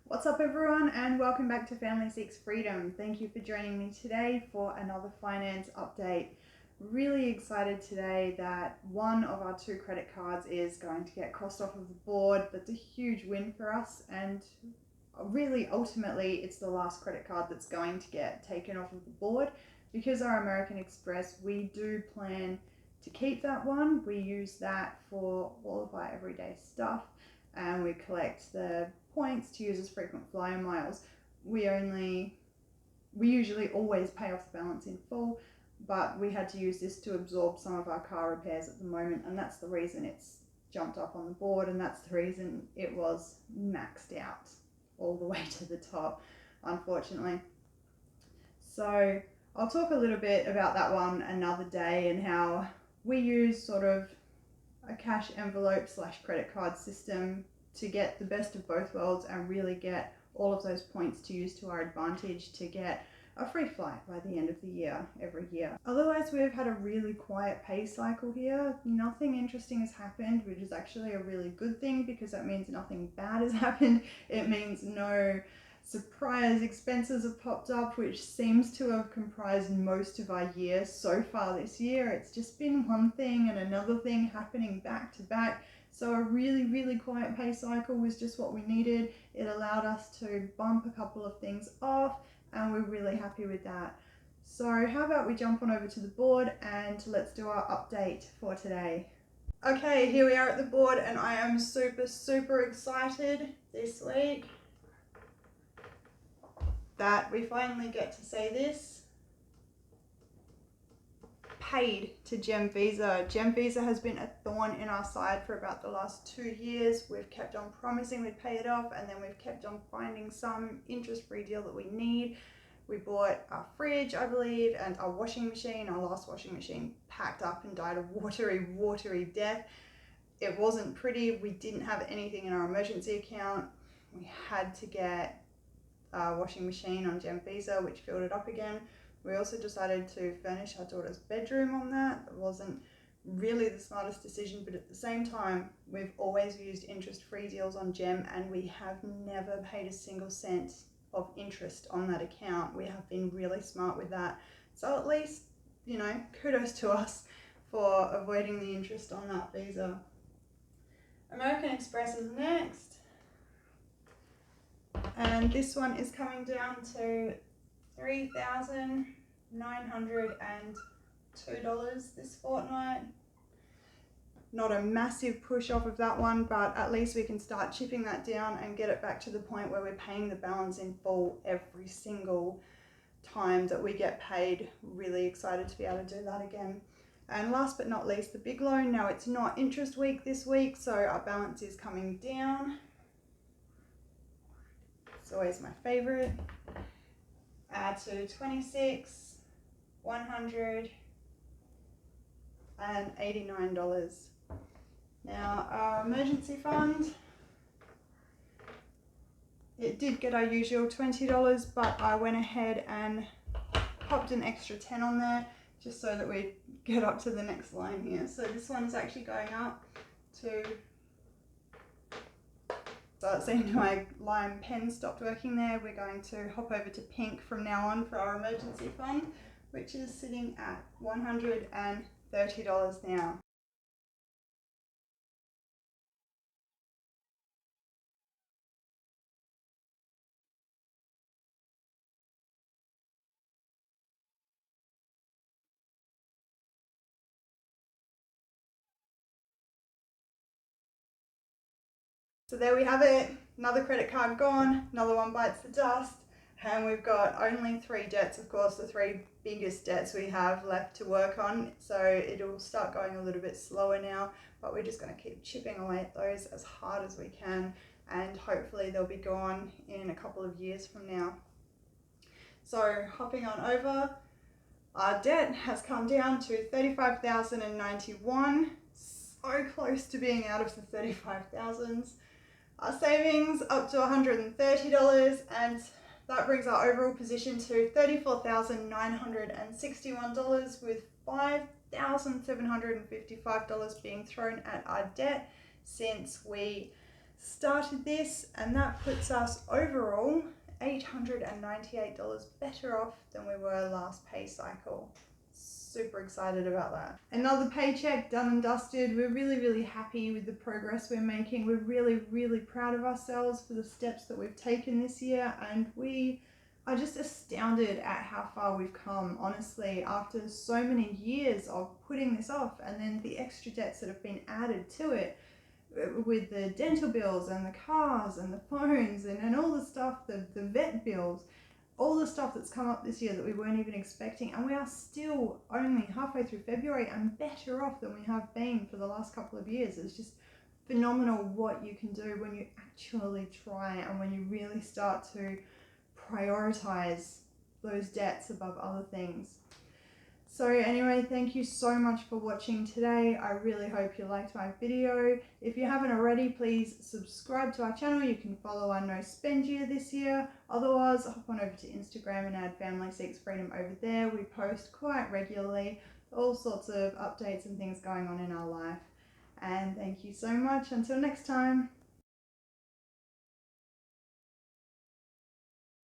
What's up everyone, and welcome back to Family Seeks Freedom. Thank you for joining me today for another finance update. Really excited today that one of our two credit cards is going to get crossed off of the board. That's a huge win for us, and really ultimately it's the last credit card that's going to get taken off of the board. Because our American Express, we do plan to keep that one. We use that for all of our everyday stuff, and we collect the points to use as frequent flyer miles. We usually always pay off the balance in full, but we had to use this to absorb some of our car repairs at the moment, and that's the reason it's jumped up on the board, and that's the reason it was maxed out all the way to the top, unfortunately. So I'll talk a little bit about that one another day and how we use sort of a cash envelope / credit card system to get the best of both worlds and really get all of those points to use to our advantage to get a free flight by the end of the year, every year. Otherwise, we've had a really quiet pay cycle here. Nothing interesting has happened, which is actually a really good thing because that means nothing bad has happened. It means no surprise expenses have popped up, which seems to have comprised most of our year so far this year. It's just been one thing and another thing happening back to back. So a really quiet pay cycle was just what we needed. It allowed us to bump a couple of things off, and we're really happy with that. So how about we jump on over to the board and let's do our update for today. Okay, here we are at the board, and I am super excited this week that we finally get to say this. Paid to Gem Visa. Gem Visa has been a thorn in our side for about the last 2 years. We've kept on promising we'd pay it off, and then we've kept on finding some interest-free deal that we need. We bought our fridge, I believe, and our washing machine. Our last washing machine packed up and died a watery death. It wasn't pretty. We didn't have anything in our emergency account. We had to get a washing machine on Gem Visa, which filled it up again. We also decided to furnish our daughter's bedroom on that. It wasn't really the smartest decision, but at the same time, we've always used interest-free deals on Gem, and we have never paid a single cent of interest on that account. We have been really smart with that. So at least, kudos to us for avoiding the interest on that Visa. American Express is next. And this one is coming down to $3,902 this fortnight. Not a massive push off of that one, but at least we can start chipping that down and get it back to the point where we're paying the balance in full every single time that we get paid. Really excited to be able to do that again. And last but not least, the big loan. Now it's not interest week this week, so our balance is coming down. It's always my favorite. To $26,189. Now our emergency fund, it did get our usual $20, but I went ahead and popped an extra 10 on there just so that we get up to the next line here. So this one's actually going up to, so it seemed my lime pen stopped working there. We're going to hop over to pink from now on for our emergency fund, which is sitting at $130 now. So there we have it, another credit card gone, another one bites the dust, and we've got only 3 debts, of course, the 3 biggest debts we have left to work on, so it'll start going a little bit slower now, but we're just going to keep chipping away at those as hard as we can, and hopefully they'll be gone in a couple of years from now. So hopping on over, our debt has come down to $35,091, so close to being out of the 35,000s. Our savings up to $130, and that brings our overall position to $34,961, with $5,755 being thrown at our debt since we started this, and that puts us overall $898 better off than we were last pay cycle. Super excited about that. Another paycheck done and dusted. We're really happy with the progress we're making. We're really proud of ourselves for the steps that we've taken this year, and we are just astounded at how far we've come, honestly, after so many years of putting this off, and then the extra debts that have been added to it with the dental bills and the cars and the phones and all the stuff, the vet bills, all the stuff that's come up this year that we weren't even expecting. And we are still only halfway through February and better off than we have been for the last couple of years. It's just phenomenal what you can do when you actually try and when you really start to prioritize those debts above other things. So anyway, thank you so much for watching today. I really hope you liked my video. If you haven't already, please subscribe to our channel. You can follow our no spend year this year. Otherwise, hop on over to Instagram and add Family Seeks Freedom over there. We post quite regularly, all sorts of updates and things going on in our life. And thank you so much. Until next time.